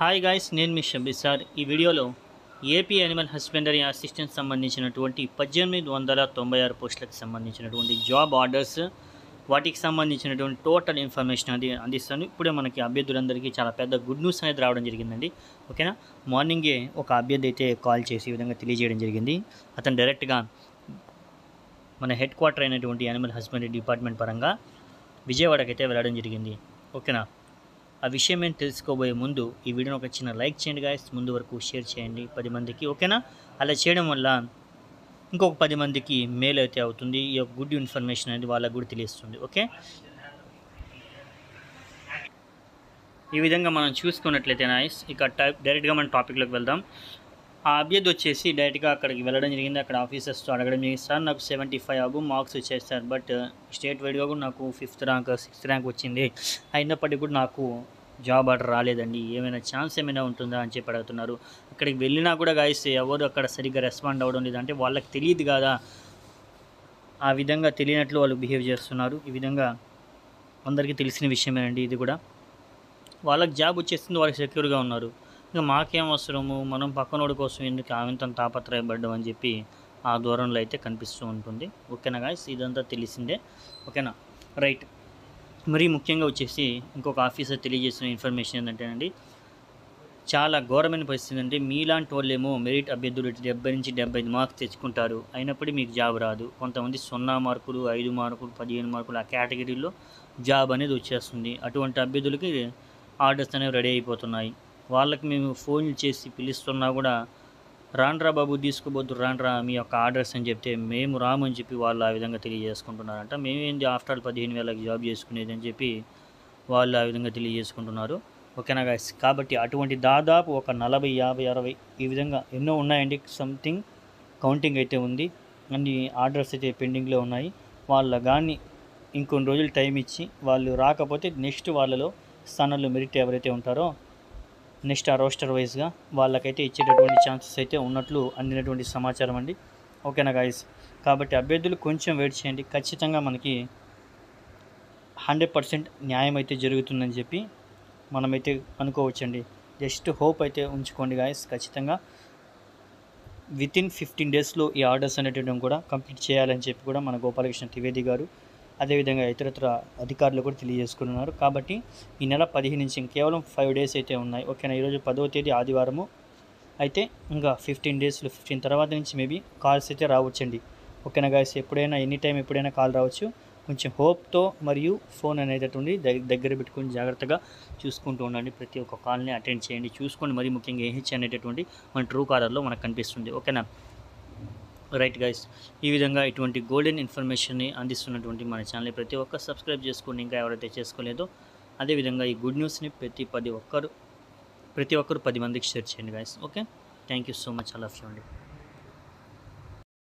Hi guys, నేను మీ Shabbi sir. ఈ వీడియోలో ఏపీ యానిమల్ హస్బెండరీ అసిస్టెంట్ సంబంధించినటువంటి 1896 పోస్టులకు సంబంధించినటువంటి జాబ్ ఆర్డర్స్, వాటికి సంబంధించినటువంటి టోటల్ ఇన్ఫర్మేషన్ అది అందిస్తాను. ఇప్పుడే మనకి అభ్యర్థులందరికీ చాలా పెద్ద గుడ్ న్యూస్ అనేది రావడం జరిగిందండి. ఓకేనా, మార్నింగే ఒక అభ్యర్థి అయితే కాల్ చేసి ఈ విధంగా తెలియజేయడం జరిగింది. అతను డైరెక్ట్గా మన హెడ్ క్వార్టర్ అయినటువంటి యానిమల్ హస్బెండరీ డిపార్ట్మెంట్ పరంగా విజయవాడకి అయితే వెళ్ళడం జరిగింది. ఓకేనా, ఆ విషయం ఏంటి తెలుసుకోబోయే ముందు ఈ వీడియోని ఒక చిన్న లైక్ చేయండి గాయస్, ముందు వరకు షేర్ చేయండి 10 మందికి. ఓకేనా, అలా చేయడం వల్ల ఇంకొక 10 మందికి మేలు అయితే అవుతుంది. ఈ యొక్క గుడ్ ఇన్ఫర్మేషన్ అనేది వాళ్ళకు కూడా తెలియస్తుంది. ఓకే, ఈ విధంగా మనం చూసుకున్నట్లయితే నాయస్ ఇక డైరెక్ట్గా మన టాపిక్లోకి వెళ్దాం. ఆ అభ్యర్థి వచ్చేసి డైరెక్ట్గా అక్కడికి వెళ్ళడం జరిగింది. అక్కడ ఆఫీసర్స్తో అడగడం జరిగింది, సార్ నాకు 75 అబు మార్క్స్ వచ్చాయి సార్, బట్ స్టేట్ వైడ్గా కూడా నాకు 5th ర్యాంక్ 6th ర్యాంక్ వచ్చింది, అయినప్పటికీ కూడా నాకు జాబ్ ఆర్డర్ రాలేదండి, ఏమైనా ఛాన్స్ ఏమైనా ఉంటుందా అని చెప్పి అడుగుతున్నారు. అక్కడికి వెళ్ళినా కూడా గాయస్ ఎవరు అక్కడ సరిగ్గా రెస్పాండ్ అవ్వడం లేదు. అంటే వాళ్ళకి తెలియదు కదా, ఆ విధంగా తెలియనట్లు వాళ్ళు బిహేవ్ చేస్తున్నారు. ఈ విధంగా అందరికీ తెలిసిన విషయమేనండి ఇది కూడా. వాళ్ళకి జాబ్ వచ్చేస్తుంది, వాళ్ళకి సెక్యూర్గా ఉన్నారు. ఇంకా మాకేం అవసరము, మనం పక్కనోడి కోసం ఎందుకు ఆమెంత తాపత్రయపడ్డం అని చెప్పి ఆ దూరంలో అయితే కనిపిస్తూ ఉంటుంది. ఓకేనా గాయస్, ఇదంతా తెలిసిందే. ఓకేనా, రైట్. మరీ ముఖ్యంగా వచ్చేసి ఇంకొక ఆఫీసర్ తెలియజేసిన ఇన్ఫర్మేషన్ ఏంటంటేనండి, చాలా ఘోరమైన పరిస్థితి. అంటే మీలాంటి వాళ్ళేమో మెరిట్ అభ్యర్థులు 70 నుంచి 75 మార్క్స్ తెచ్చుకుంటారు, అయినప్పటికీ మీకు జాబ్ రాదు. కొంతమంది 0 మార్కులు, 5 మార్కులు, 15 మార్కులు ఆ కేటగిరీలో జాబ్ అనేది వచ్చేస్తుంది. అటువంటి అభ్యర్థులకి ఆర్డర్స్ అనేవి రెడీ అయిపోతున్నాయి. వాళ్ళకి మేము ఫోన్లు చేసి పిలుస్తున్నా కూడా రాండ్రా బాబు తీసుకోబోద్దు, రాండ్రా మీ యొక్క ఆర్డర్స్ అని చెప్తే మేము రామని చెప్పి వాళ్ళు ఆ విధంగా తెలియజేసుకుంటున్నారంట. మేమేంది ఆఫ్టర్ ఆల్ 15,000కి జాబ్ చేసుకునేది అని చెప్పి వాళ్ళు ఆ విధంగా తెలియజేసుకుంటున్నారు. ఓకేనా గాయస్, కాబట్టి అటువంటి దాదాపు ఒక 40, 50, 60 ఈ విధంగా ఎన్నో ఉన్నాయండి. సంథింగ్ కౌంటింగ్ అయితే ఉంది, అన్ని ఆర్డర్స్ అయితే పెండింగ్లో ఉన్నాయి. వాళ్ళ కానీ ఇంకొన్ని రోజులు టైం ఇచ్చి వాళ్ళు రాకపోతే నెక్స్ట్ వాళ్ళలో స్థానాల్లో మెరిట్ ఎవరైతే ఉంటారో నెక్స్ట్ ఆ రోస్టర్ వైజ్గా వాళ్ళకైతే ఇచ్చేటటువంటి ఛాన్సెస్ అయితే ఉన్నట్లు అందినటువంటి సమాచారం అండి. ఓకేనా గాయస్, కాబట్టి అభ్యర్థులు కొంచెం వెయిట్ చేయండి, ఖచ్చితంగా మనకి 100% న్యాయం అయితే జరుగుతుందని చెప్పి మనమైతే అనుకోవచ్చండి. జస్ట్ హోప్ అయితే ఉంచుకోండి గాయస్. ఖచ్చితంగా వితిన్ 15 డేస్లో ఈ ఆర్డర్స్ అనేటివి కూడా కంప్లీట్ చేయాలని చెప్పి కూడా మన గోపాలకృష్ణ ద్వివేది గారు, అదేవిధంగా ఇతరత్ర అధికారులు కూడా తెలియజేసుకున్నారు. కాబట్టి ఈ నెల 15 నుంచి కేవలం 5 డేస్ అయితే ఉన్నాయి. ఓకేనా, ఈరోజు 10వ తేదీ ఆదివారము అయితే ఇంకా 15 డేస్లో 15 తర్వాత నుంచి మేబీ కాల్స్ అయితే రావచ్చండి. ఓకేనా గాయస్, ఎప్పుడైనా ఎనీ టైం ఎప్పుడైనా కాల్ రావచ్చు. కొంచెం హోప్తో మరియు ఫోన్ అనేటటువంటి దగ్గర పెట్టుకొని జాగ్రత్తగా చూసుకుంటూ ఉండండి. ప్రతి ఒక్క కాల్ని అటెండ్ చేయండి, చూసుకోండి. మరి ముఖ్యంగా ఏహెచ్ అనేటటువంటి మన ట్రూ కాలర్లో మనకు కనిపిస్తుంది. ఓకేనా, రైట్ గైస్, ఈ విధంగా ఇటువంటి గోల్డెన్ ఇన్ఫర్మేషన్ని అందిస్తున్నటువంటి మన ఛానల్ని ప్రతి ఒక్కరు సబ్స్క్రైబ్ చేసుకోండి, ఇంకా ఎవరైతే చేసుకోలేదో. అదేవిధంగా ఈ గుడ్ న్యూస్ని ప్రతి ఒక్కరు 10 మందికి షేర్ చేయండి guys. Okay, thank you so much, all of you అండి.